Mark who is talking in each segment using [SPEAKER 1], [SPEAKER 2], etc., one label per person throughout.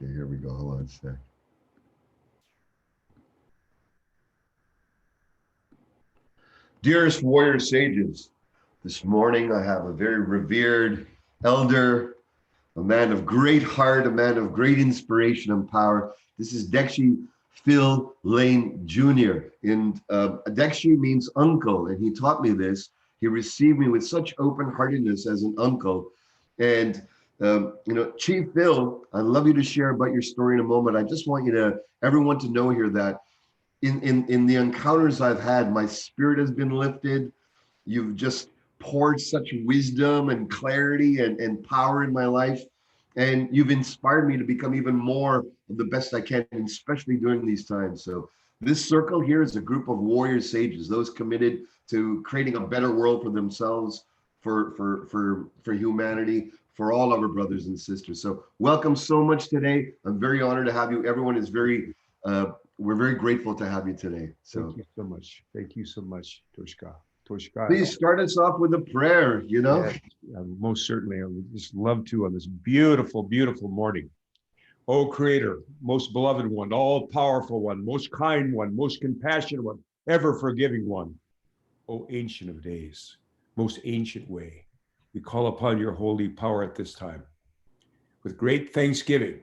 [SPEAKER 1] Okay, here we go. Hold on a sec. Dearest warrior sages, this morning I have a very revered elder, a man of great heart, a man of great inspiration and power. This is Dekshi Phil Lane Jr. And Dekshi means uncle, and he taught me this. He received me with such open-heartedness as an uncle. And Chief Phil, I'd love you to share about your story in a moment. I just want everyone to know here that in the encounters I've had, my spirit has been lifted. You've just poured such wisdom and clarity and power in my life. And you've inspired me to become even more of the best I can, especially during these times. So this circle here is a group of warrior sages, those committed to creating a better world for themselves, for humanity, for all of our brothers and sisters. So welcome so much today. I'm very honored to have you. Everyone is we're very grateful to have you today. So
[SPEAKER 2] thank you so much. Thank you so much, Toshka. Toshka.
[SPEAKER 1] please start us off with a prayer,
[SPEAKER 2] Yeah, most certainly. I would just love to on this beautiful, beautiful morning. Oh, Creator, most beloved one, all powerful one, most kind one, most compassionate one, ever forgiving one. Oh, Ancient of Days, most ancient way, we call upon your holy power at this time. With great thanksgiving,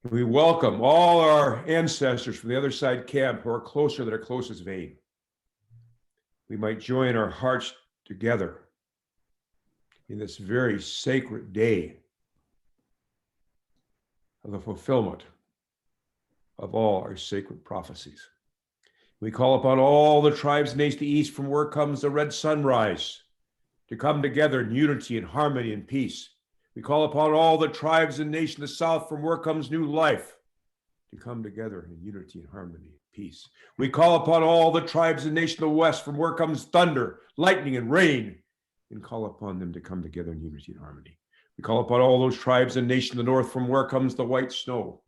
[SPEAKER 2] we welcome all our ancestors from the other side camp who are closer than our closest vein. We might join our hearts together in this very sacred day of the fulfillment of all our sacred prophecies. We call upon all the tribes and nations of the east from where comes the red sunrise to come together in unity and harmony and peace. We call upon all the tribes and nations of the south from where comes new life to come together in unity and harmony and peace. We call upon all the tribes and nations of the west from where comes thunder, lightning, and rain, and call upon them to come together in unity and harmony. We call upon all those tribes and nations of the north from where comes the white snow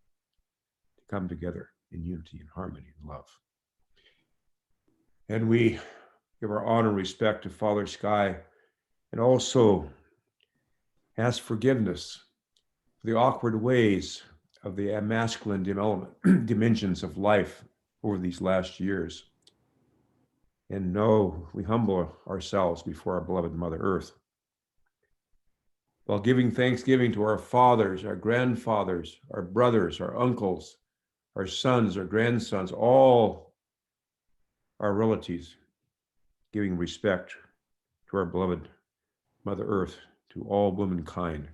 [SPEAKER 2] to come together in unity and harmony and love. And we give our honor and respect to Father Sky and also ask forgiveness for the awkward ways of the masculine dimensions of life over these last years. And know we humble ourselves before our beloved Mother Earth, while giving thanksgiving to our fathers, our grandfathers, our brothers, our uncles, our sons, our grandsons, all our relatives, giving respect to our beloved Mother Earth, to all womankind,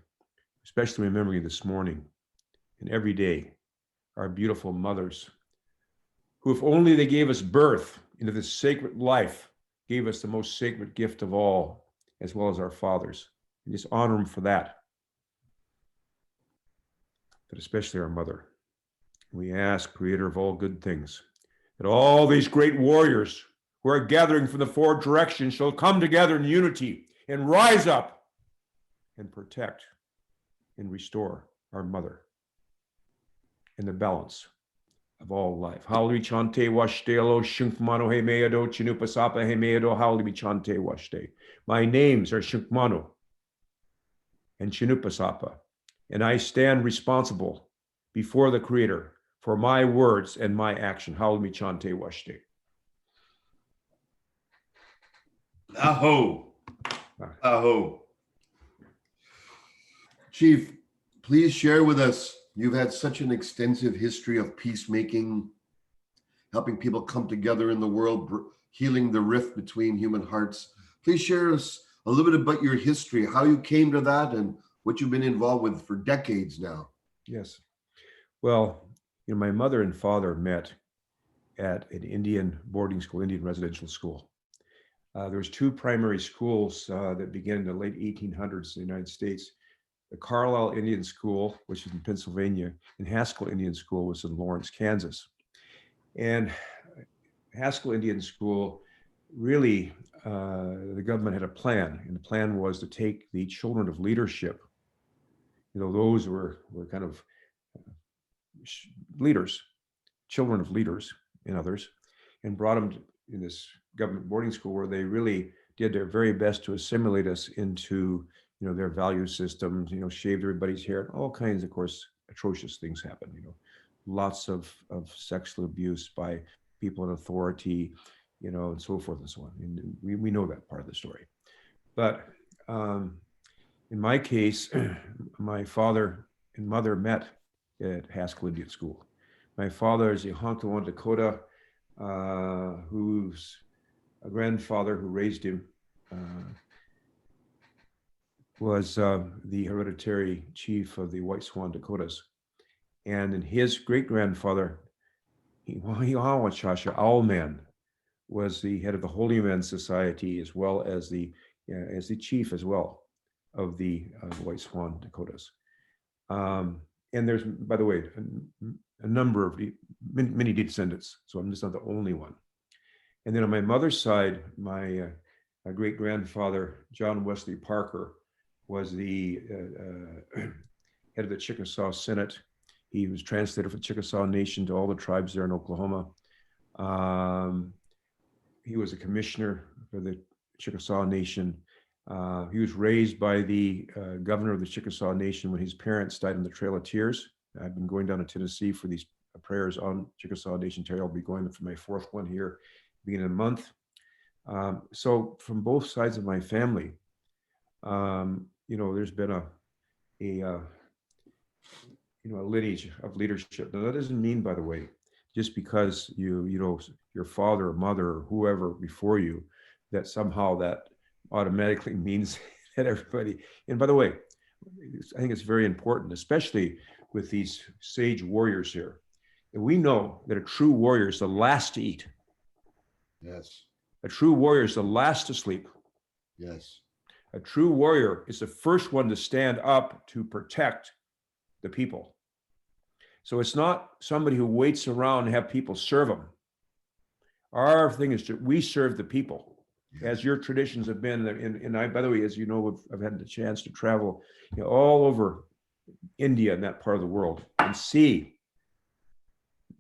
[SPEAKER 2] especially remembering this morning and every day our beautiful mothers, who, if only they gave us birth into this sacred life, gave us the most sacred gift of all, as well as our fathers. And just honor them for that, but especially our mother. We ask, Creator of all good things, that all these great warriors who are gathering from the four directions shall come together in unity and rise up and protect and restore our mother in the balance of all life. Howli chante washtelo shinkmano hemeado chinupasapa hemeado howli chante washte. My names are Shinkmano and Chinupasapa, and I stand responsible before the Creator for my words and my action. Howli chante washte.
[SPEAKER 1] Aho. Aho. Chief, please share with us. You've had such an extensive history of peacemaking, helping people come together in the world, healing the rift between human hearts. Please share us a little bit about your history, how you came to that, and what you've been involved with for decades now.
[SPEAKER 2] Yes. Well, my mother and father met at an Indian boarding school, Indian residential school. There was two primary schools that began in the late 1800s in the United States. The Carlisle Indian School, which is in Pennsylvania, and Haskell Indian School was in Lawrence, Kansas. And Haskell Indian School, really, the government had a plan, and the plan was to take the children of leadership, those were kind of leaders, children of leaders and others, and brought them in this government boarding school where they really did their very best to assimilate us into their value systems, shaved everybody's hair, all kinds, of course, atrocious things happened. Lots of sexual abuse by people in authority, and so forth and so on. And we know that part of the story. But in my case, my father and mother met at Haskell Indian School. My father is a Honkawan Dakota, whose grandfather who raised him was the hereditary chief of the White Swan Dakotas. And in his great-grandfather, Owlman, was the head of the Holy Man Society, as well as the chief as well of the White Swan Dakotas. And there's, by the way, a number of many descendants, so I'm just not the only one. And then on my mother's side, my great-grandfather, John Wesley Parker, was the head of the Chickasaw Senate. He was translator for the Chickasaw Nation to all the tribes there in Oklahoma. He was a commissioner for the Chickasaw Nation. He was raised by the governor of the Chickasaw Nation when his parents died on the Trail of Tears. I've been going down to Tennessee for these prayers on Chickasaw Nation Trail. I'll be going for my fourth one here beginning of the month. So from both sides of my family, there's been a lineage of leadership. Now that doesn't mean, by the way, just because your father or mother or whoever before you, that somehow that automatically means that everybody. And by the way, I think it's very important, especially with these sage warriors here. And we know that a true warrior is the last to eat.
[SPEAKER 1] Yes.
[SPEAKER 2] A true warrior is the last to sleep.
[SPEAKER 1] Yes.
[SPEAKER 2] A true warrior is the first one to stand up to protect the people. So it's not somebody who waits around and have people serve them. Our thing is we serve the people, as your traditions have been. And I, by the way, as you know, I've had the chance to travel all over India and that part of the world and see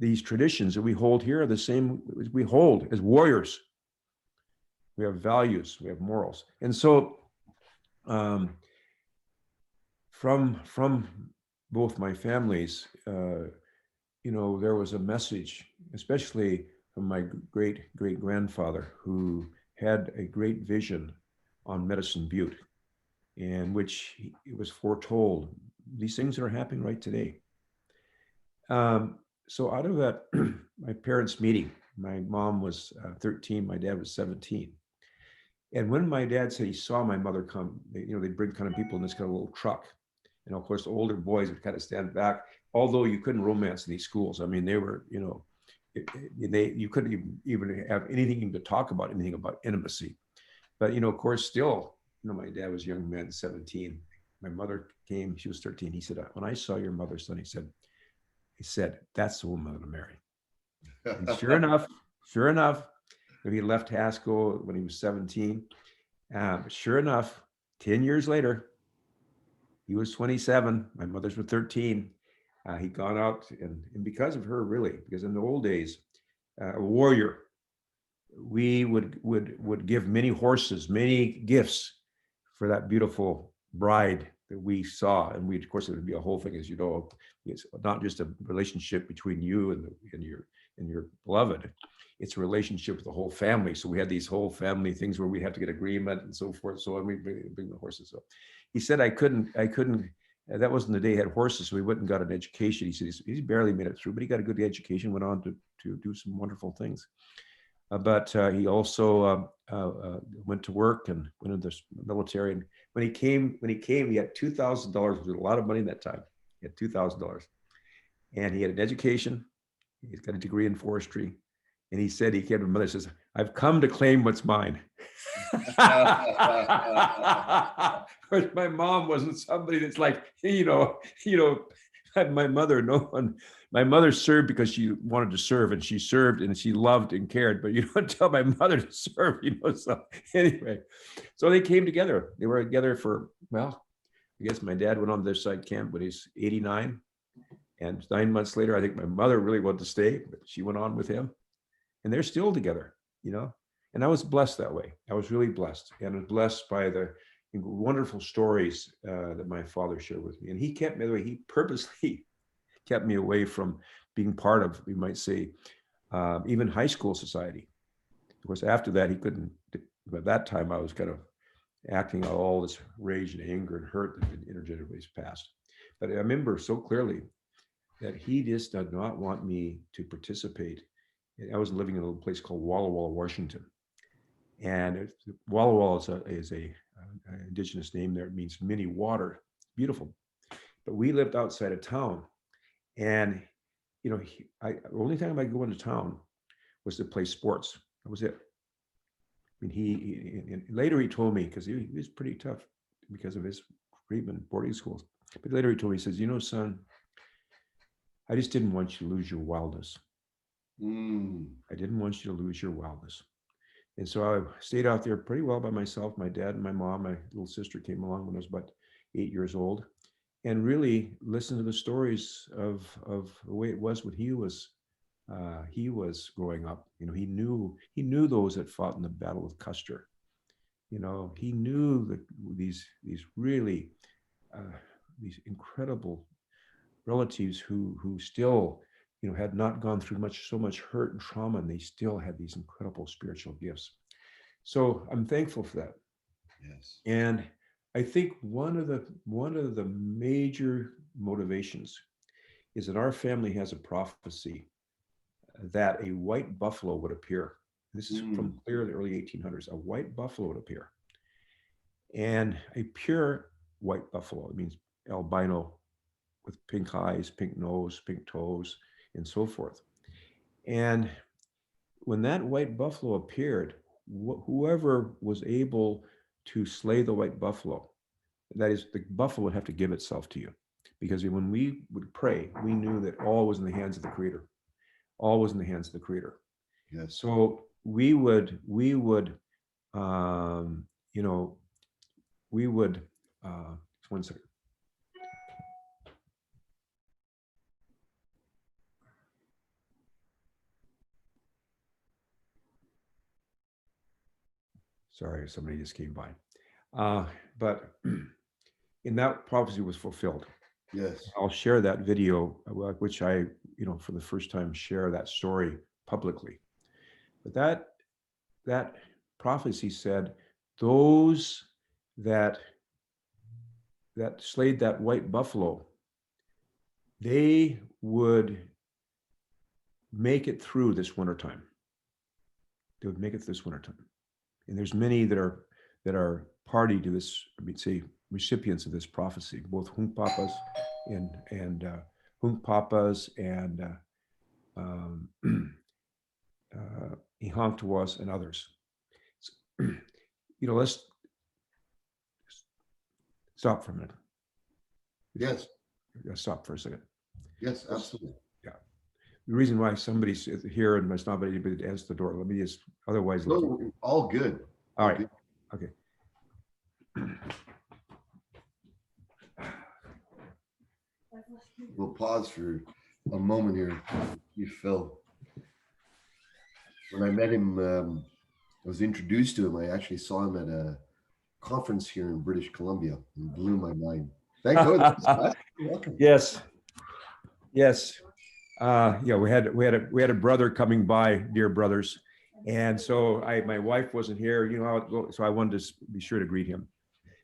[SPEAKER 2] these traditions that we hold here are the same as we hold as warriors. We have values, we have morals. And so from both my families, there was a message, especially from my great-grandfather, who had a great vision on Medicine Butte, in which it was foretold these things are happening right today. So out of that, my parents' meeting, my mom was 13, my dad was 17. And when my dad said he saw my mother come, they'd bring kind of people in this kind of little truck. And of course, the older boys would kind of stand back, although you couldn't romance in these schools. I mean, they were, you couldn't even have anything to talk about, anything about intimacy. But, of course, still, my dad was a young man, 17. My mother came, she was 13. He said, when I saw your mother, son, he said, that's the woman I'm gonna marry. And sure enough, he left Haskell when he was 17. But sure enough, 10 years later, he was 27. My mother's were 13. He'd gone out, and because of her, really, because in the old days, a warrior, we would give many horses, many gifts for that beautiful bride that we saw. And of course, it would be a whole thing, as you know. It's not just a relationship between you and your beloved. It's a relationship with the whole family. So we had these whole family things where we had to get agreement and so forth. So we bring the horses up. He said, I couldn't, that wasn't the day he had horses, so he went and got an education. He said he barely made it through, but he got a good education, went on to do some wonderful things. But he also went to work and went into the military. And when he came, he had $2,000, which was a lot of money at that time. He had $2,000. And he had an education. He's got a degree in forestry. And he said, he came to my mother and says, I've come to claim what's mine. Of course, my mom wasn't somebody that's like, my mother, no one. My mother served because she wanted to serve, and she served and she loved and cared, but you don't tell my mother to serve, so anyway. So they came together. They were together for, well, I guess my dad went on to their side camp when he's 89. And 9 months later, I think my mother really wanted to stay, but she went on with him. And they're still together, And I was blessed that way. I was really blessed. And I was blessed by the wonderful stories that my father shared with me. And he kept, by the way, he purposely kept me away from being part of, we might say, even high school society. Of course, after that, he couldn't, at that time, I was kind of acting out all this rage and anger and hurt that had been intergenerated ways past. But I remember so clearly that he just did not want me to participate. I was living in a little place called Walla Walla, Washington. And Walla Walla is an indigenous name there. It means mini water. Beautiful. But we lived outside of town. And, you know, the only time I go into town was to play sports. That was it. I mean, and later he told me, because he was pretty tough because of his treatment, boarding schools. But later he told me, he says, you know, son, I just didn't want you to lose your wildness. I didn't want you to lose your wildness. And so I stayed out there pretty well by myself. My dad and my mom, my little sister came along when I was about 8 years old, and really listened to the stories of the way it was when he was growing up. You know, he knew those that fought in the Battle of Custer. You know, he knew that these really these incredible relatives who still, you know, had not gone through so much hurt and trauma, and they still had these incredible spiritual gifts. So I'm thankful for that.
[SPEAKER 1] Yes.
[SPEAKER 2] And I think one of the major motivations is that our family has a prophecy that a white buffalo would appear. This is from clear the early 1800s. A white buffalo would appear, and a pure white buffalo. It means albino, with pink eyes, pink nose, pink toes, and so forth. And when that white buffalo appeared, whoever was able to slay the white buffalo, that is, the buffalo would have to give itself to you. Because when we would pray, we knew that all was in the hands of the Creator. All was in the hands of the Creator.
[SPEAKER 1] Yes.
[SPEAKER 2] So we would, one second. Sorry, somebody just came by. But in that prophecy was fulfilled.
[SPEAKER 1] Yes.
[SPEAKER 2] I'll share that video, which I, for the first time, share that story publicly. But that prophecy said, those that slayed that white buffalo, they would make it through this wintertime. They would make it through this wintertime. And there's many that are party to this, say, recipients of this prophecy, both Hunkpapas and Hunkpapas and Ihanktawas and others. So, let's stop for a minute.
[SPEAKER 1] Yes.
[SPEAKER 2] Stop for a second.
[SPEAKER 1] Yes, absolutely.
[SPEAKER 2] Yeah. The reason why somebody's here and there's not anybody to answer the door, let me just, otherwise.
[SPEAKER 1] No, all good.
[SPEAKER 2] All right. Okay.
[SPEAKER 1] We'll pause for a moment here. Phil. When I met him, I was introduced to him. I actually saw him at a conference here in British Columbia, and blew my mind. Thank goodness. Welcome.
[SPEAKER 2] Yes. Yes. Yeah, we had a brother coming by, dear brothers. And so my wife wasn't here, so I wanted to be sure to greet him.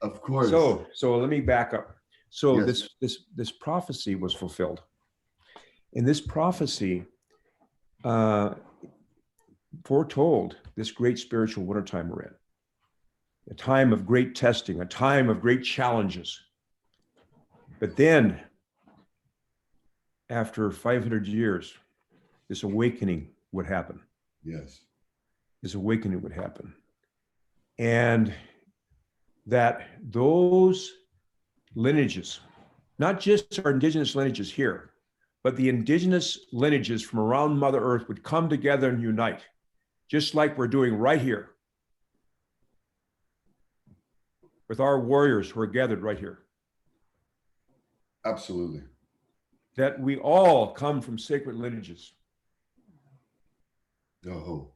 [SPEAKER 1] Of course.
[SPEAKER 2] So let me back up. So
[SPEAKER 1] yes.
[SPEAKER 2] this prophecy was fulfilled. And this prophecy foretold this great spiritual wintertime we're in. A time of great testing, a time of great challenges. But then, after 500 years, this awakening would happen.
[SPEAKER 1] Yes.
[SPEAKER 2] This awakening would happen. And that those lineages, not just our indigenous lineages here, but the indigenous lineages from around Mother Earth would come together and unite, just like we're doing right here with our warriors who are gathered right here.
[SPEAKER 1] Absolutely.
[SPEAKER 2] That we all come from sacred lineages.
[SPEAKER 1] Oh.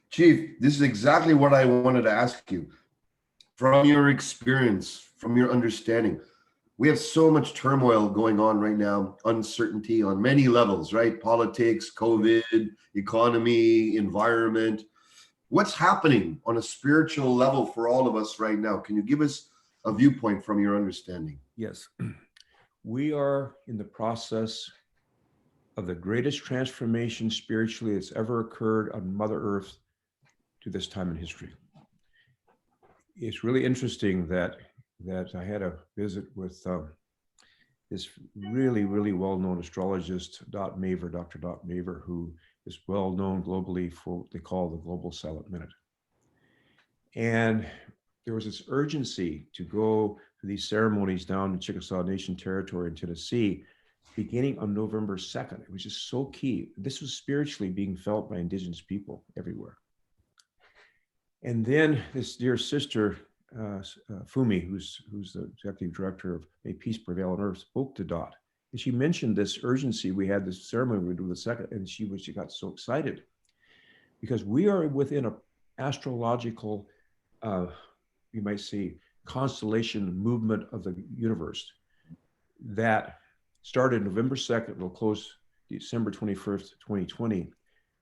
[SPEAKER 1] Chief, this is exactly what I wanted to ask you. From your experience, from your understanding, we have so much turmoil going on right now, uncertainty on many levels, right? Politics, COVID, economy, environment. What's happening on a spiritual level for all of us right now? Can you give us a viewpoint from your understanding?
[SPEAKER 2] Yes. We are in the process of the greatest transformation spiritually that's ever occurred on Mother Earth to this time in history. It's really interesting that I had a visit with this really, really well-known astrologist, Dr. Maver, who is well-known globally for what they call the Global Silent Minute. And there was this urgency to go to these ceremonies down in Chickasaw Nation territory in Tennessee, beginning on November 2nd. It was just so key. This was spiritually being felt by Indigenous people everywhere. And then this dear sister, Fumi, who's the executive director of May Peace Prevail on Earth, spoke to Dot. And she mentioned this urgency. We had this ceremony we would do the second, and she got so excited because we are within an astrological, you might say, constellation movement of the universe that started November 2nd, will close December 21st, 2020.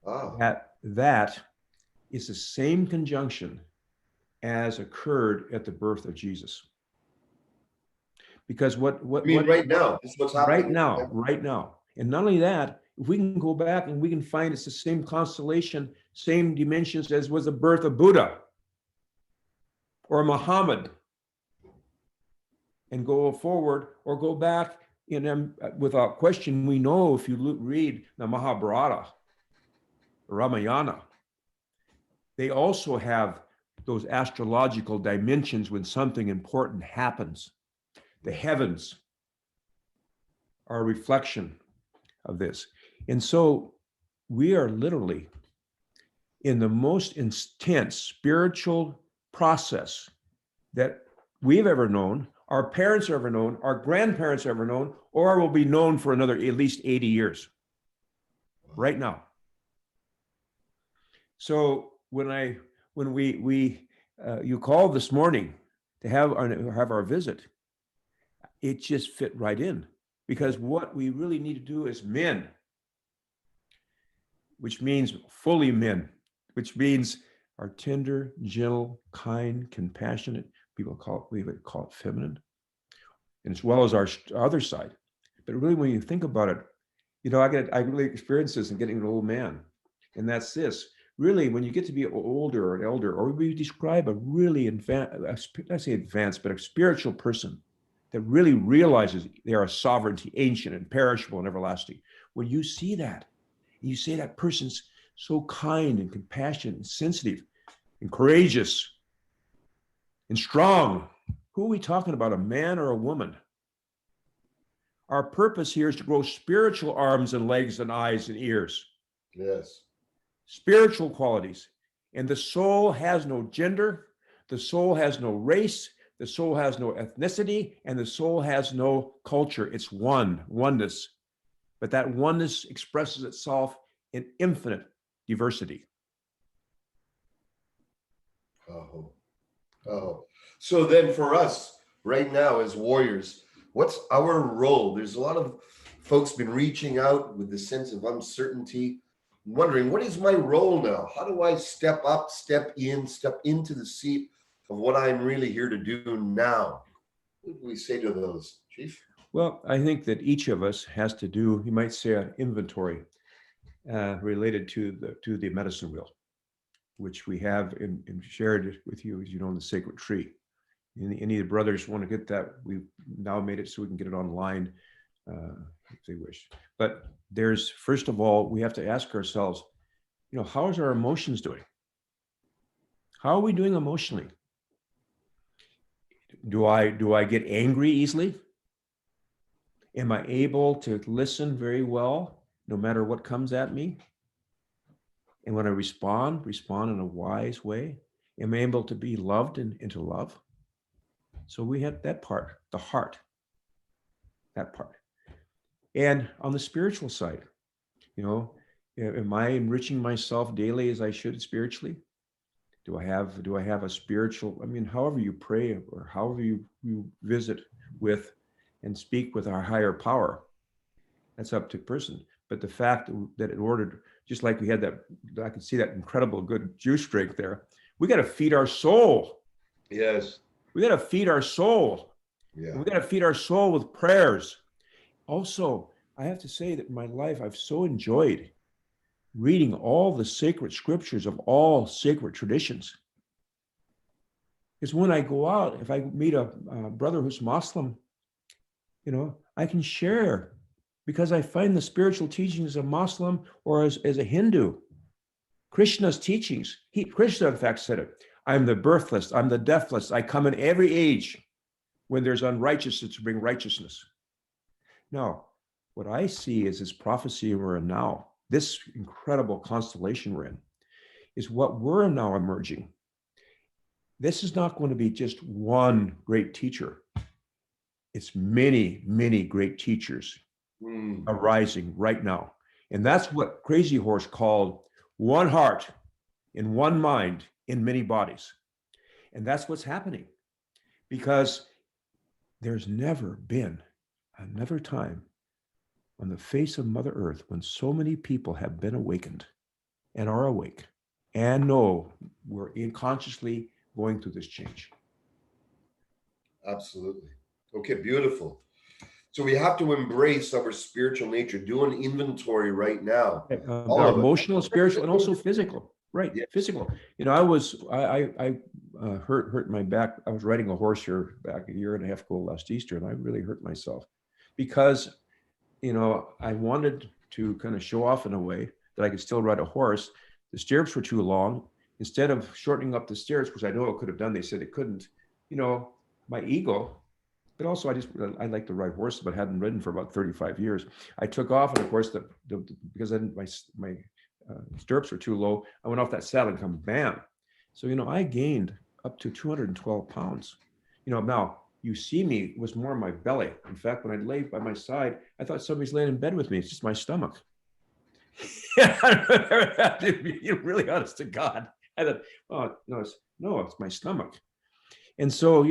[SPEAKER 1] Wow.
[SPEAKER 2] That is the same conjunction as occurred at the birth of Jesus. Because what
[SPEAKER 1] right now, this is what's happening
[SPEAKER 2] right now. And not only that, if we can go back and we can find it's the same constellation, same dimensions as was the birth of Buddha or Muhammad, and go forward or go back in them without question. We know if you read the Mahabharata, Ramayana, they also have those astrological dimensions when something important happens. The heavens are a reflection of this. And so we are literally in the most intense spiritual process that we've ever known, our parents have ever known, our grandparents have ever known, or will be known for another at least 80 years. Right now. So when you called this morning to have our visit, it just fit right in, because what we really need to do as men, which means fully men, which means are tender, gentle, kind, compassionate. We would call it feminine, and as well as our other side. But really, when you think about it, I really experienced this in getting an old man, and that's this. Really, when you get to be older or an elder, or we describe a really advanced, but a spiritual person that really realizes they are a sovereignty, ancient and perishable and everlasting. When you see that, and you say that person's so kind and compassionate and sensitive and courageous and strong, who are we talking about, a man or a woman? Our purpose here is to grow spiritual arms and legs and eyes and ears.
[SPEAKER 1] Yes.
[SPEAKER 2] Spiritual qualities. And the soul has no gender, the soul has no race, the soul has no ethnicity, and the soul has no culture. It's oneness. But that oneness expresses itself in infinite diversity.
[SPEAKER 1] So then for us right now as warriors, what's our role? There's a lot of folks been reaching out with the sense of uncertainty, wondering, what is my role now? How do I step up, step into the seat of what I'm really here to do now? What do we say to those, Chief?
[SPEAKER 2] Well, I think that each of us has to do, you might say, an inventory related to the medicine wheel, which we have and shared with you, as you know, in the sacred tree. Any of the brothers want to get that, we've now made it so we can get it online if they wish. But there's, first of all, we have to ask ourselves, how is our emotions doing? How are we doing emotionally? Do I get angry easily? Am I able to listen very well, no matter what comes at me? And when I respond in a wise way? Am I able to be loved and to love? So we have that part, the heart, that part. And on the spiritual side, am I enriching myself daily as I should spiritually? Do I have a spiritual, however you pray or however you visit with and speak with our higher power. That's up to person. But the fact that in order, just like we had that, I could see that incredible good juice drink there. We got to feed our soul.
[SPEAKER 1] Yes.
[SPEAKER 2] We got to feed our soul.
[SPEAKER 1] Yeah.
[SPEAKER 2] And we got to feed our soul with prayers. Also, I have to say that in my life, I've so enjoyed reading all the sacred scriptures of all sacred traditions. Because when I go out, if I meet a brother who's Muslim, I can share, because I find the spiritual teachings of Muslim or as a Hindu, Krishna's teachings. Krishna, in fact, said it. I'm the birthless, I'm the deathless. I come in every age when there's unrighteousness to bring righteousness. Now, what I see is this prophecy we're in now, this incredible constellation we're in, is what we're now emerging. This is not going to be just one great teacher. It's many, many great teachers arising right now. And that's what Crazy Horse called one heart in one mind in many bodies. And that's what's happening, because there's never been another time on the face of Mother Earth when so many people have been awakened and are awake and know we're unconsciously going through this change.
[SPEAKER 1] Absolutely. Okay, beautiful. So we have to embrace our spiritual nature, do an inventory right now.
[SPEAKER 2] Our emotional, spiritual, and also physical. Right, yeah. Physical. I hurt my back. I was riding a horse here back a year and a half ago last Easter, and I really hurt myself because, I wanted to kind of show off in a way that I could still ride a horse. The stirrups were too long. Instead of shortening up the stirrups, which I know it could have done, they said it couldn't. My ego, but also I like to ride horses, but hadn't ridden for about 35 years. I took off, and of course, because then my stirrups were too low, I went off that saddle and come bam. So, I gained up to 212 pounds. Now you see me, it was more my belly. In fact, when I lay by my side, I thought somebody's laying in bed with me. It's just my stomach. I have to be really honest to God. I thought, oh, no, it's my stomach. And so,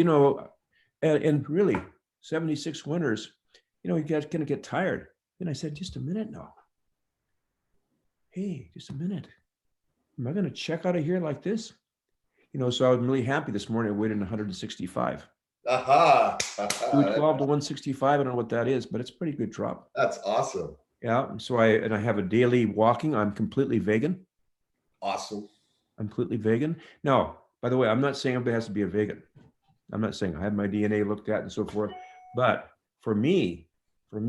[SPEAKER 2] and really 76 winters, you guys gonna get tired. And I said, just a minute now. Hey, just a minute. Am I going to check out of here like this? So I was really happy this morning. I weighed in 165. 212 to 165. I don't know what that is, but it's a pretty good drop.
[SPEAKER 1] That's awesome.
[SPEAKER 2] Yeah. So I have a daily walking. I'm completely vegan.
[SPEAKER 1] Awesome.
[SPEAKER 2] I'm completely vegan. Now, by the way, I'm not saying everybody has to be a vegan. I'm not saying I had my DNA looked at and so forth. But for me, but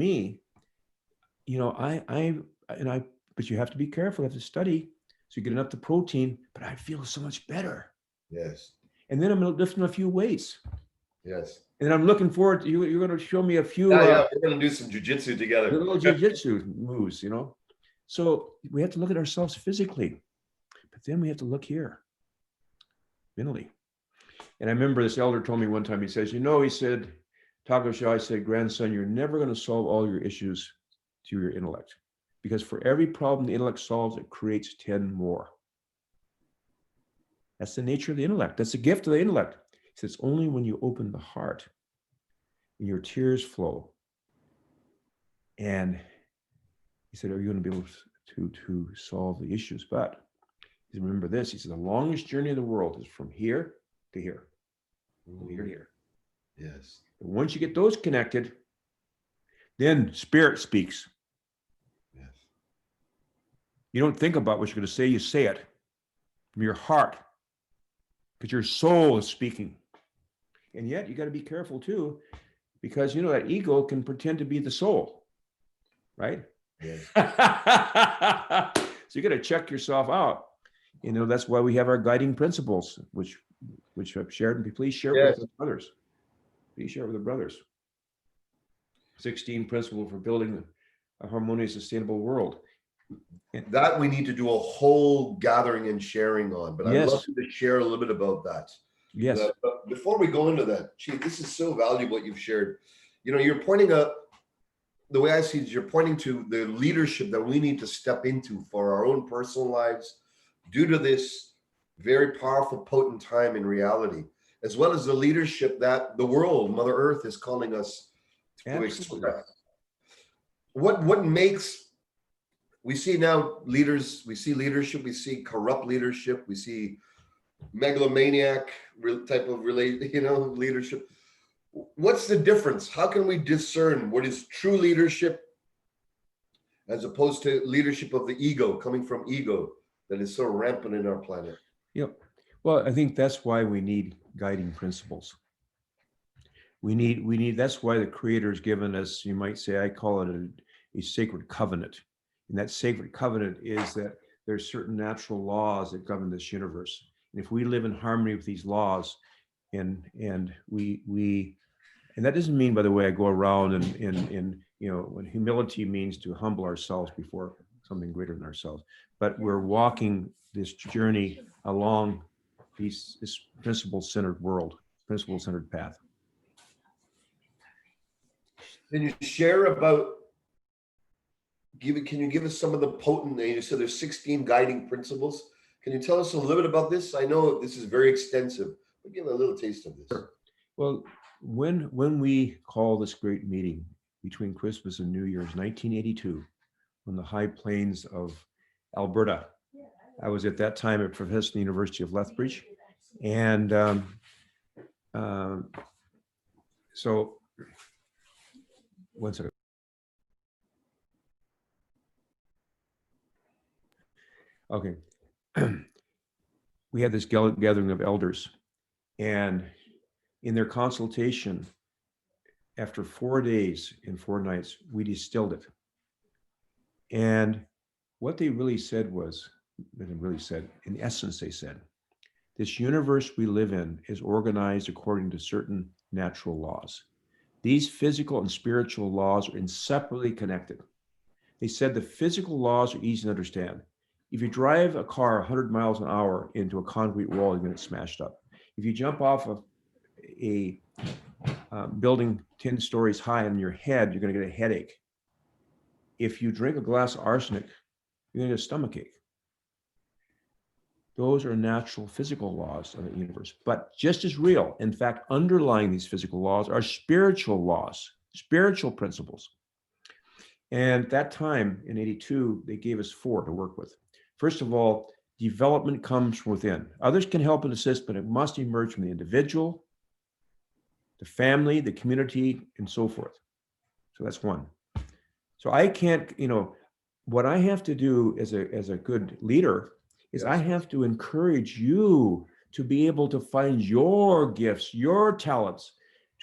[SPEAKER 2] you have to be careful. You have to study so you get enough the protein. But I feel so much better.
[SPEAKER 1] Yes.
[SPEAKER 2] And then I'm lifting a few weights.
[SPEAKER 1] Yes.
[SPEAKER 2] And I'm looking forward to you're going to show me a few.
[SPEAKER 1] Yeah, we're going to do some jiu-jitsu together.
[SPEAKER 2] Little jiu-jitsu moves, So we have to look at ourselves physically, but then we have to look here mentally. And I remember this elder told me one time, he says, he said, tonksha, I said, grandson, you're never going to solve all your issues through your intellect. Because for every problem the intellect solves, it creates 10 more. That's the nature of the intellect. That's the gift of the intellect. He says, it's only when you open the heart and your tears flow. And he said, are you going to be able to solve the issues? But he said, remember this. He said, the longest journey in the world is from here to here. From here to here.
[SPEAKER 1] Yes.
[SPEAKER 2] And once you get those connected, then spirit speaks. You don't think about what you're going to say, you say it from your heart because your soul is speaking. And yet you got to be careful too, because that ego can pretend to be the soul, right?
[SPEAKER 1] Yes.
[SPEAKER 2] So you got to check yourself out. That's why we have our guiding principles, which I've shared, and please share it with others. Please share it with the brothers. 16 principles for building a harmonious, sustainable world.
[SPEAKER 1] That we need to do a whole gathering and sharing on, but I'd love you to share a little bit about that.
[SPEAKER 2] Yes.
[SPEAKER 1] But before we go into that, Chief, this is so valuable what you've shared. You're pointing up, the way I see it is you're pointing to the leadership that we need to step into for our own personal lives due to this very powerful, potent time in reality, as well as the leadership that the world, Mother Earth, is calling us to
[SPEAKER 2] Absolutely.
[SPEAKER 1] express. What makes, we see now leaders, we see leadership, we see corrupt leadership, we see megalomaniac type of leadership. What's the difference? How can we discern what is true leadership as opposed to leadership of the ego, coming from ego that is so rampant in our planet?
[SPEAKER 2] Yep. Well, I think that's why we need guiding principles. We need, that's why the Creator has given us, you might say, I call it a sacred covenant. And that sacred covenant is that there's certain natural laws that govern this universe. And if we live in harmony with these laws, and that doesn't mean, by the way, I go around and when humility means to humble ourselves before something greater than ourselves, but we're walking this journey along this principle-centered world, principle-centered path.
[SPEAKER 1] Can you share about, can you give us some of the potent, you said there's 16 guiding principles. Can you tell us a little bit about this? I know this is very extensive, but give a little taste of this.
[SPEAKER 2] Sure. Well, when we call this great meeting between Christmas and New Year's, 1982, on the high plains of Alberta, I was at that time a professor at the University of Lethbridge. And so, one second. Okay. We had this gathering of elders, and in their consultation, after 4 days and 4 nights, we distilled it. And what they really said was, in essence, they said, this universe we live in is organized according to certain natural laws. These physical and spiritual laws are inseparably connected. They said the physical laws are easy to understand. If you drive a car 100 miles an hour into a concrete wall, you're going to get smashed up. If you jump off of a building 10 stories high on your head, you're going to get a headache. If you drink a glass of arsenic, you're going to get a stomachache. Those are natural physical laws of the universe, but just as real. In fact, underlying these physical laws are spiritual laws, spiritual principles. And at that time in 82, they gave us 4 to work with. First of all, development comes from within. Others can help and assist, but it must emerge from the individual, the family, the community, and so forth. So that's one. So I can't, what I have to do as a good leader is I have to encourage you to be able to find your gifts, your talents,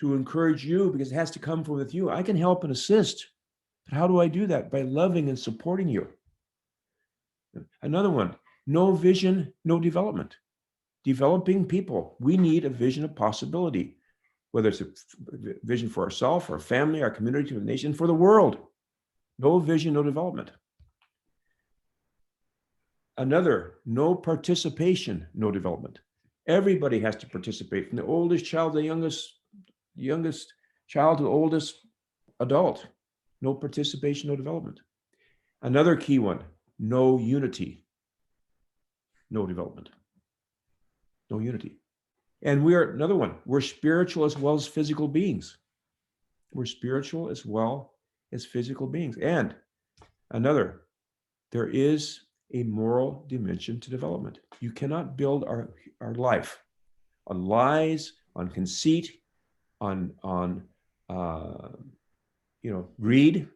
[SPEAKER 2] to encourage you, because it has to come from with you. I can help and assist. But how do I do that? By loving and supporting you. Another one, no vision, no development. Developing people, we need a vision of possibility, whether it's a vision for ourselves, our family, our community, the nation, for the world. No vision, no development. Another, no participation, no development. Everybody has to participate, from the oldest child to the youngest child to the oldest adult. No participation, no development. Another key one, no unity, no development. No unity. And another one, we're spiritual as well as physical beings. We're spiritual as well as physical beings. And another, there is a moral dimension to development. You cannot build our life on lies, on conceit, on greed.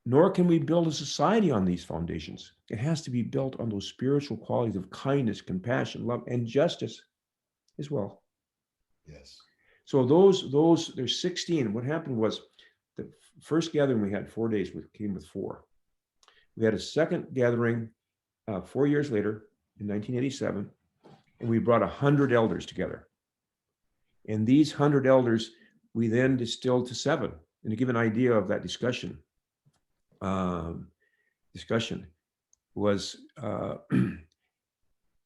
[SPEAKER 2] Nor can we build a society on these foundations. It has to be built on those spiritual qualities of kindness, compassion, love, and justice as well.
[SPEAKER 1] Yes. So
[SPEAKER 2] there's 16. What happened was the first gathering we had 4 days came with 4. We had a second gathering 4 years later in 1987, and we brought 100 elders together. And these 100 elders, we then distilled to 7. And to give an idea of that discussion was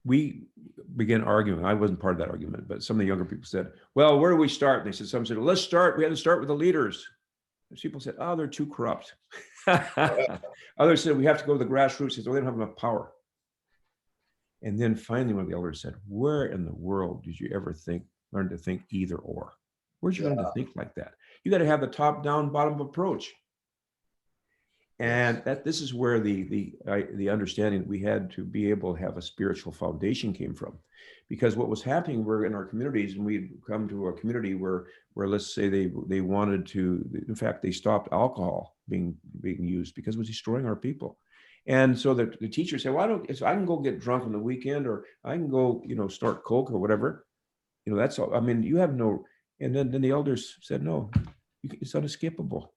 [SPEAKER 2] we began arguing. I wasn't part of that argument, but some of the younger people said, well, where do we start? And they said, some said, we had to start with the leaders. And people said, oh, they're too corrupt. Others said, we have to go to the grassroots. They don't have enough power. And then finally, one of the elders said, where in the world did you ever learn to think either or? Where's you going to think like that? You got to have the top down, bottom approach. And that this is where the understanding we had to be able to have a spiritual foundation came from. Because what was happening, we're in our communities, and we'd come to a community where let's say they wanted to, in fact, they stopped alcohol being used because it was destroying our people. And so the teacher said, well, I can go get drunk on the weekend, or I can go, start Coke or whatever. That's all. I mean, you have no, and then the elders said, no, it's unescapable.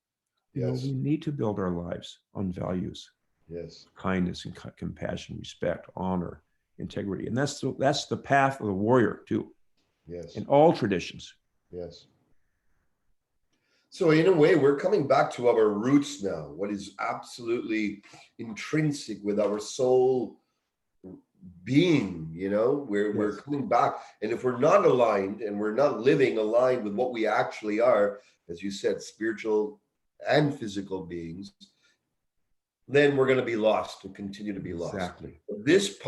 [SPEAKER 2] We need to build our lives on values, kindness and compassion, respect, honor, integrity. And that's the path of the warrior too. In all traditions.
[SPEAKER 1] So in a way, we're coming back to our roots now, what is absolutely intrinsic with our soul being, we're coming back. And if we're not aligned and we're not living aligned with what we actually are, as you said, spiritual and physical beings, then we're going to be lost and continue to be lost.
[SPEAKER 2] Exactly.
[SPEAKER 1] This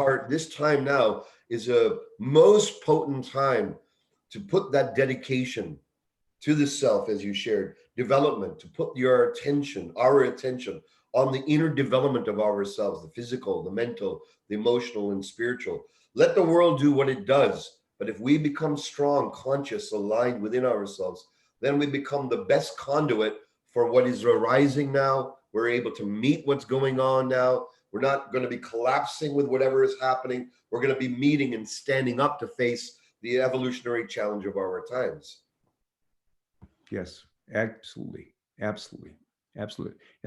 [SPEAKER 1] time now is a most potent time to put that dedication to the self, as you shared, development, to put our attention on the inner development of ourselves, the physical, the mental, the emotional, and spiritual. Let the world do what it does. But if we become strong, conscious, aligned within ourselves, then we become the best conduit for what is arising now. We're able to meet what's going on now. We're not going to be collapsing with whatever is happening. We're going to be meeting and standing up to face the evolutionary challenge of our times.
[SPEAKER 2] Yes, absolutely. And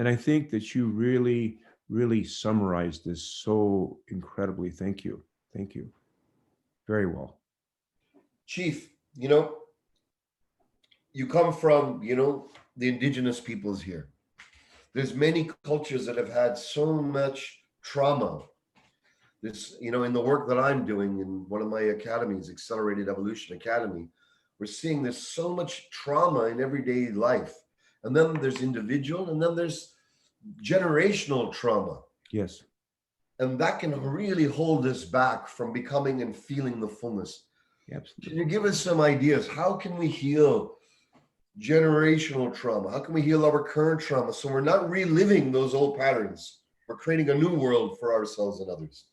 [SPEAKER 2] I think that you really, really summarized this so incredibly. Thank you. Very well.
[SPEAKER 1] Chief, you come from, the indigenous peoples here. There's many cultures that have had so much trauma. This, in the work that I'm doing in one of my academies, Accelerated Evolution Academy, we're seeing there's so much trauma in everyday life. And then there's individual, and then there's generational trauma.
[SPEAKER 2] Yes.
[SPEAKER 1] And that can really hold us back from becoming and feeling the fullness.
[SPEAKER 2] Absolutely.
[SPEAKER 1] Can you give us some ideas? How can we heal generational trauma? How can we heal our current trauma so we're not reliving those old patterns? We're creating a new world for ourselves and others.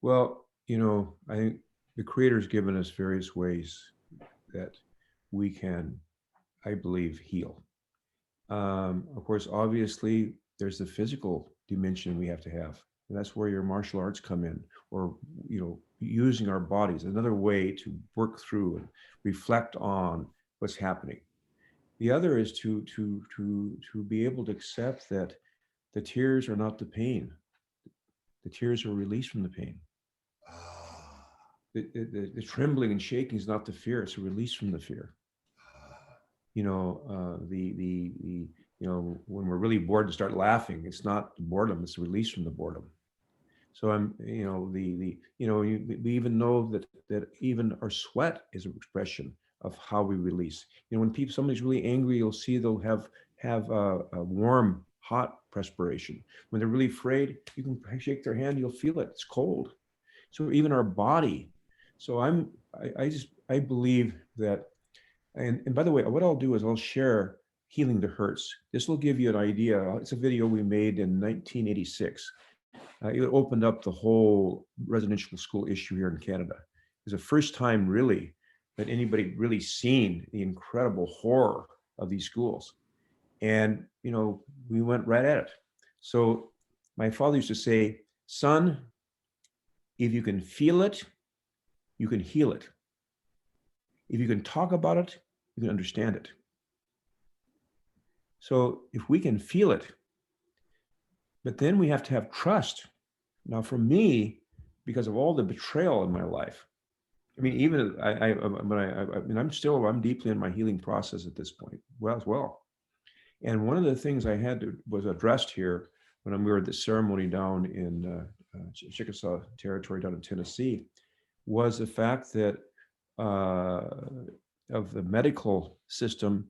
[SPEAKER 2] Well, I think the Creator's given us various ways that we can, I believe, heal. Of course, obviously, there's the physical dimension we have to have. And that's where your martial arts come in, or, using our bodies, another way to work through and reflect on what's happening. The other is to be able to accept that the tears are not the pain. The tears are released from the pain. The trembling and shaking is not the fear; it's a release from the fear. When we're really bored and start laughing, it's not the boredom; it's a release from the boredom. So we even know that even our sweat is an expression of how we release. When somebody's really angry, you'll see they'll have a warm, hot perspiration. When they're really afraid, you can shake their hand, you'll feel it. It's cold. So even our body. So I believe that, and by the way, what I'll do is I'll share Healing the Hurts. This will give you an idea. It's a video we made in 1986. It opened up the whole residential school issue here in Canada. It was the first time really that anybody really seen the incredible horror of these schools. And, we went right at it. So my father used to say, son, if you can feel it, you can heal it. If you can talk about it, you can understand it. So if we can feel it, but then we have to have trust. Now, for me, because of all the betrayal in my life, I mean, even I'm deeply in my healing process at this point, as well. And one of the things was addressed here when we were at the ceremony down in Chickasaw territory down in Tennessee, was the fact that of the medical system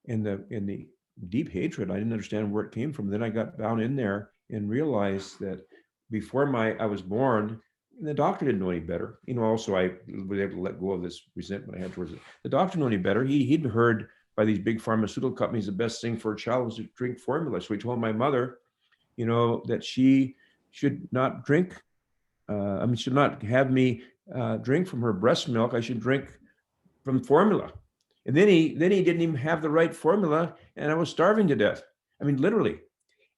[SPEAKER 2] and the deep hatred. I didn't understand where it came from. Then I got down in there and realized that before I was born, And the doctor didn't know any better. Also, I was able to let go of this resentment I had towards it. The doctor didn't know any better. He'd heard by these big pharmaceutical companies the best thing for a child was to drink formula. So he told my mother, that she should not drink. Should not have me drink from her breast milk. I should drink from formula. And then he didn't even have the right formula, and I was starving to death. Literally.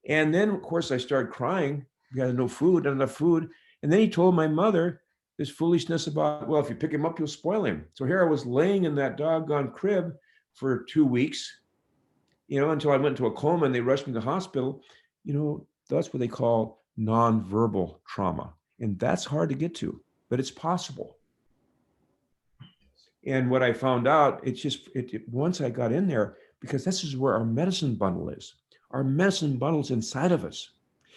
[SPEAKER 2] And then, of course, I started crying because no food, not enough food. And then he told my mother this foolishness about, well, if you pick him up, you'll spoil him. So here I was laying in that doggone crib for 2 weeks, until I went into a coma and they rushed me to the hospital. That's what they call nonverbal trauma. And that's hard to get to, but it's possible. And what I found out, once I got in there, because this is where our medicine bundle is. Our medicine bundle's inside of us.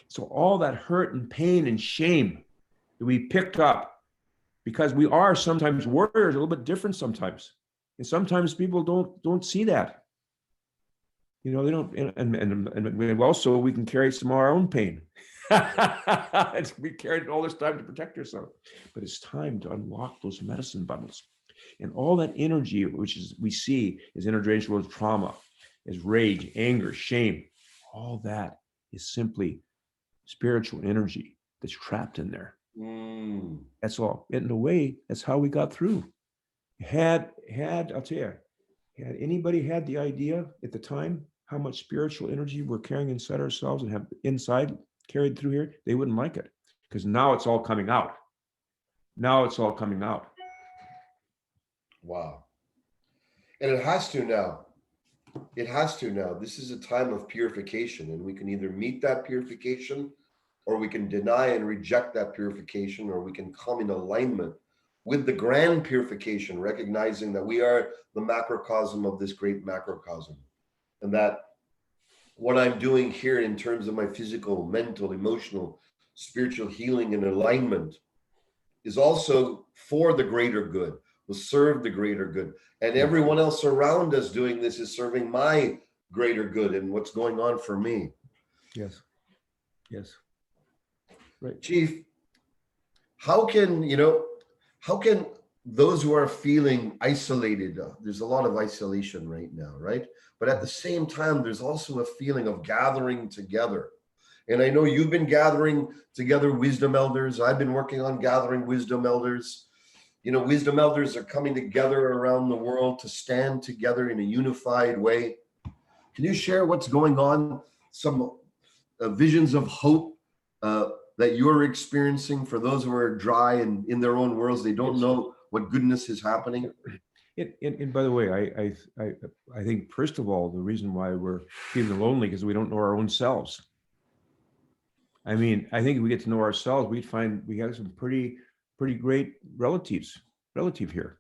[SPEAKER 2] So all that hurt and pain and shame that we picked up, because we are sometimes warriors, a little bit different sometimes. And sometimes people don't see that. They don't, and also we can carry some of our own pain. We carried all this time to protect ourselves. But it's time to unlock those medicine bundles. And all that energy, we see is intergenerational trauma, is rage, anger, shame. All that is simply spiritual energy that's trapped in there. That's all. In a way, that's how we got through. I'll tell you, had anybody had the idea at the time how much spiritual energy we're carrying inside ourselves and have inside carried through here, they wouldn't like it, because now it's all coming out.
[SPEAKER 1] Wow. And it has to now. This is a time of purification, and we can either meet that purification, or we can deny and reject that purification, or we can come in alignment with the grand purification, recognizing that we are the macrocosm of this great macrocosm. And that what I'm doing here in terms of my physical, mental, emotional, spiritual healing and alignment is also for the greater good, will serve the greater good. And everyone else around us doing this is serving my greater good and what's going on for me.
[SPEAKER 2] Yes. Right.
[SPEAKER 1] Chief, how can those who are feeling isolated, there's a lot of isolation right now, right? But at the same time, there's also a feeling of gathering together. And I know you've been gathering together wisdom elders. I've been working on gathering wisdom elders. Wisdom elders are coming together around the world to stand together in a unified way. Can you share what's going on? Some visions of hope that you're experiencing for those who are dry and in their own worlds. They don't know what goodness is happening.
[SPEAKER 2] And by the way, I think, first of all, the reason why we're feeling lonely is we don't know our own selves. I think if we get to know ourselves, we'd find we have some pretty great relative here.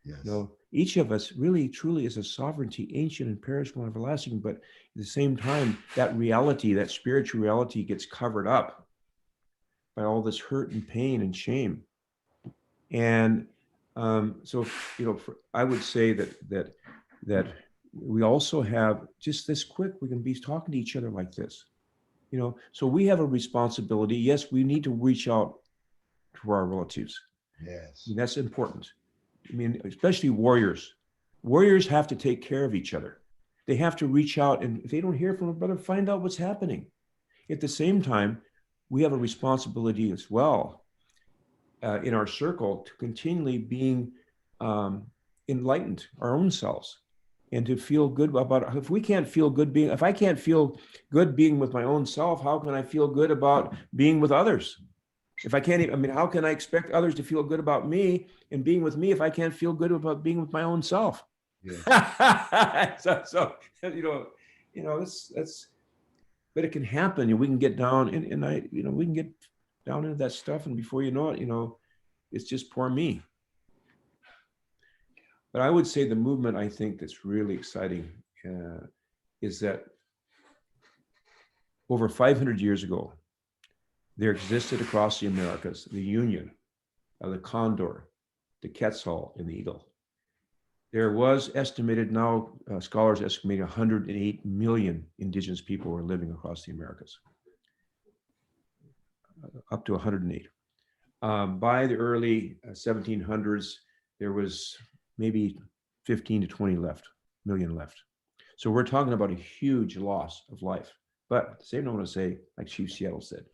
[SPEAKER 1] Yes.
[SPEAKER 2] Each of us really, truly is a sovereignty, ancient and perishable and everlasting. But at the same time, that reality, that spiritual reality, gets covered up by all this hurt and pain and shame. And so, I would say that we also have just this quick. We can be talking to each other like this. So we have a responsibility. Yes, we need to reach out to our relatives.
[SPEAKER 1] Yes.
[SPEAKER 2] That's important. Especially warriors. Warriors have to take care of each other. They have to reach out, and if they don't hear from a brother, find out what's happening. At the same time, we have a responsibility as well in our circle to continually being enlightened, our own selves, and to feel good about. If I can't feel good being with my own self, how can I feel good about being with others? If I can't even, how can I expect others to feel good about me and being with me if I can't feel good about being with my own self? Yeah. so that's, but it can happen, and we can get down, and we can get down into that stuff, and before you know it, it's just poor me. But I would say the movement, I think, that's really exciting is that over 500 years ago, there existed across the Americas the union of the condor, the quetzal, and the eagle. There was estimated, now scholars estimate 108 million indigenous people were living across the Americas, up to 108. By the early 1700s, there was maybe 15 to 20 million left. So we're talking about a huge loss of life. But at the same time, I want to say, like Chief Seattle said,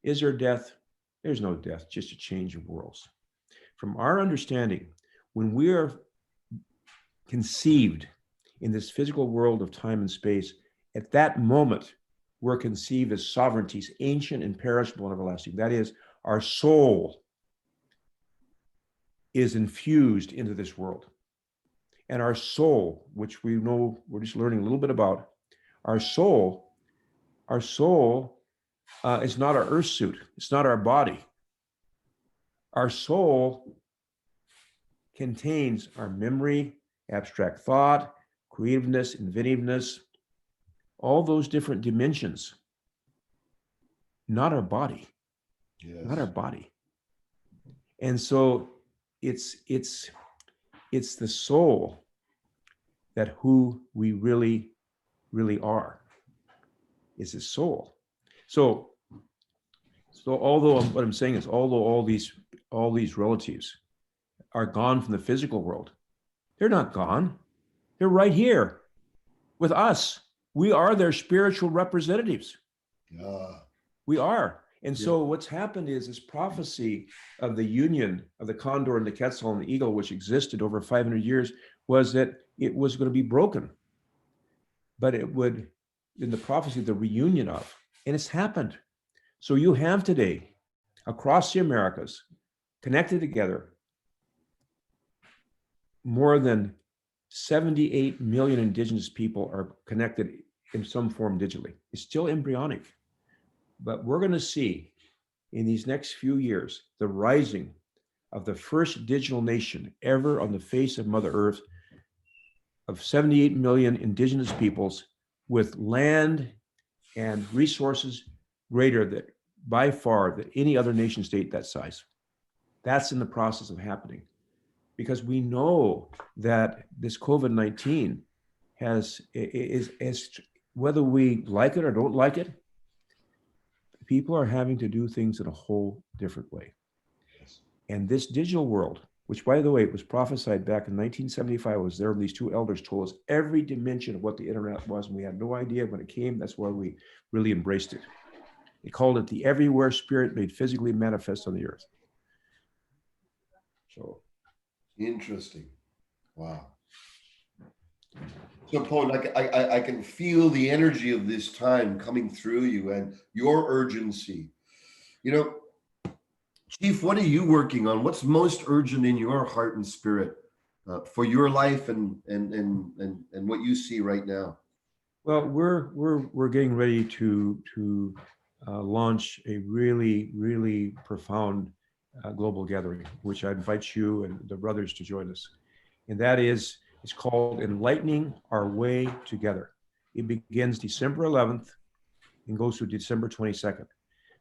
[SPEAKER 2] is there death? There's no death, just a change of worlds. From our understanding, when we are conceived in this physical world of time and space, at that moment, we're conceived as sovereignties, ancient, imperishable, and everlasting. That is, our soul is infused into this world. And our soul, which we know we're just learning a little bit about, our soul is not our earth suit. It's not our body. Our soul contains our memory, abstract thought, creativeness, inventiveness, all those different dimensions. Not our body.
[SPEAKER 1] Yes.
[SPEAKER 2] Not our body. And so it's the soul that who we really, really are. Is the soul. So although what I'm saying is, although all these relatives are gone from the physical world, they're not gone. They're right here with us. We are their spiritual representatives. We are. And so what's happened is this prophecy of the union of the condor and the quetzal and the eagle, which existed over 500 years, was that it was going to be broken. But it would, in the prophecy, the reunion of, and it's happened. So you have today, across the Americas, connected together, more than 78 million Indigenous people are connected in some form digitally. It's still embryonic, but we're going to see in these next few years the rising of the first digital nation ever on the face of Mother Earth, of 78 million Indigenous peoples with land and resources greater than by far than any other nation state that size. That's in the process of happening, because we know that this COVID-19 is whether we like it or don't like it, people are having to do things in a whole different way.
[SPEAKER 1] Yes.
[SPEAKER 2] And this digital world, which by the way, it was prophesied back in 1975, was there, these two elders told us every dimension of what the internet was, and we had no idea when it came. That's why we really embraced it. They called it the everywhere spirit made physically manifest on the earth. So
[SPEAKER 1] Interesting. Wow. So Paul, like I can feel the energy of this time coming through you and your urgency. You know, Chief, what are you working on? What's most urgent in your heart and spirit for your life and what you see right now?
[SPEAKER 2] well, we're getting ready to launch a really profound global gathering, which I invite you and the brothers to join us. And that is, it's called Enlightening Our Way Together. It begins December 11th and goes through December 22nd.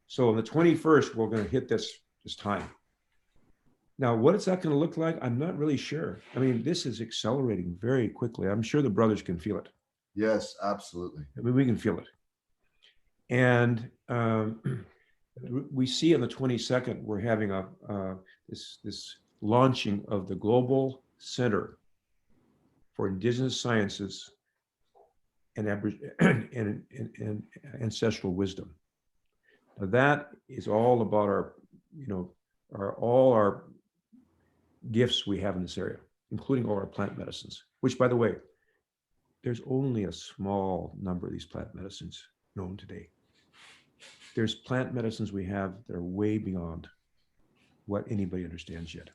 [SPEAKER 2] So on the 21st, we're going to hit this time. Now, what is that going to look like? I'm not really sure. I mean, this is accelerating very quickly. I'm sure the brothers can feel it.
[SPEAKER 1] Yes, absolutely.
[SPEAKER 2] I mean, we can feel it. And we see on the 22nd, we're having this launching of the Global Center for Indigenous Sciences and Ancestral Wisdom. Now that is all about all our gifts we have in this area, including all our plant medicines, which, by the way, there's only a small number of these plant medicines known today. There's plant medicines we have that are way beyond what anybody understands yet.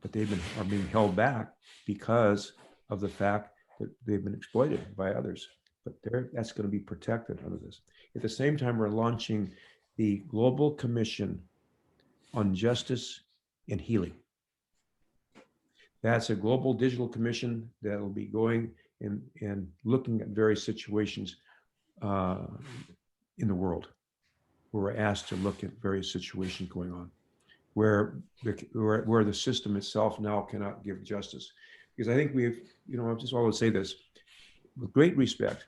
[SPEAKER 2] But are being held back because of the fact that they've been exploited by others. But that's going to be protected under this. At the same time, we're launching the Global Commission on Justice and Healing. That's a global digital commission that will be going and looking at various situations in the world, where we're asked to look at various situations going on, where the system itself now cannot give justice. Because I think I just always say this with great respect.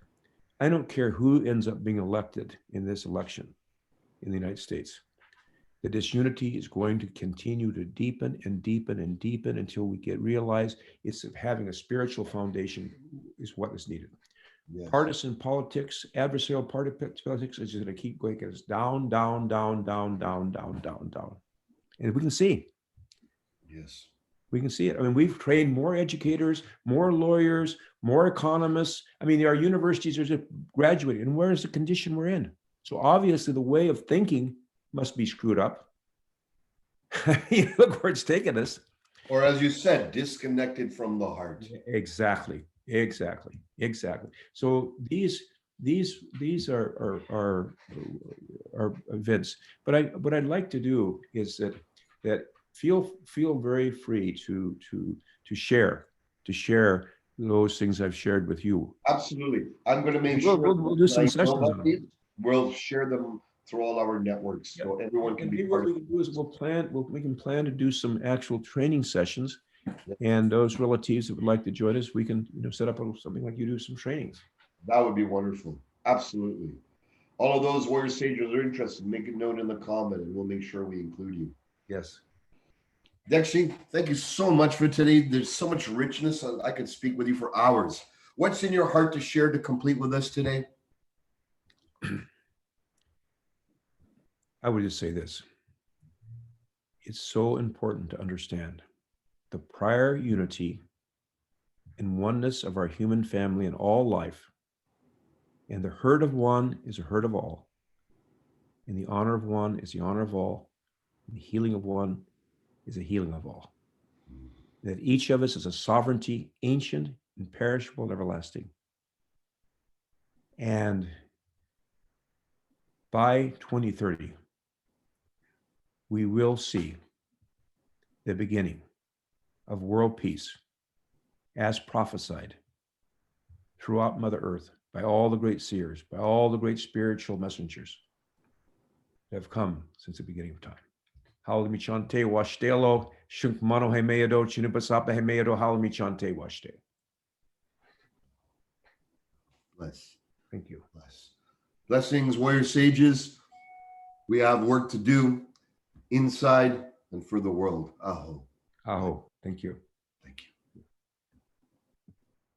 [SPEAKER 2] I don't care who ends up being elected in this election in the United States. that this unity is going to continue to deepen and deepen and deepen until we realize it's having a spiritual foundation is what is needed.
[SPEAKER 1] Yes.
[SPEAKER 2] Partisan politics, adversarial politics is going to keep going us down, down, down, down, down, down, down, down. And we can see.
[SPEAKER 1] Yes.
[SPEAKER 2] We can see it. I mean, we've trained more educators, more lawyers, more economists. I mean, our universities are just graduating. And where is the condition we're in? So obviously the way of thinking must be screwed up. Look where it's taken us.
[SPEAKER 1] Or as you said, disconnected from the heart.
[SPEAKER 2] Exactly. So these are events. But what I'd like to do is that feel very free to share those things I've shared with you.
[SPEAKER 1] Absolutely. I'm going to make sure
[SPEAKER 2] we'll do some sessions on it.
[SPEAKER 1] We'll share them through all our networks, so everyone can be part of it.
[SPEAKER 2] What we can do is we can plan to do some actual training sessions, and those relatives that would like to join us, we can set up something like you do some trainings.
[SPEAKER 1] That would be wonderful. Absolutely. All of those warrior sages are interested. Make a note in the comment, and we'll make sure we include you.
[SPEAKER 2] Yes.
[SPEAKER 1] Dekshi, thank you so much for today. There's so much richness. I could speak with you for hours. What's in your heart to share to complete with us today?
[SPEAKER 2] I would just say this. It's so important to understand the prior unity and oneness of our human family in all life. And the hurt of one is a hurt of all. And the honor of one is the honor of all. And the healing of one is a healing of all. That each of us is a sovereignty, ancient, imperishable, and everlasting. And by 2030, we will see the beginning of world peace as prophesied throughout Mother Earth by all the great seers, by all the great spiritual messengers that have come since the beginning of time. Halimi chante washtelo, shunkmano hemeado, chinupasapa hemeado, halimi chante washte.
[SPEAKER 1] Bless.
[SPEAKER 2] Thank you.
[SPEAKER 1] Bless. Blessings, warrior sages. We have work to do inside and for the world. Aho.
[SPEAKER 2] Aho. Thank you.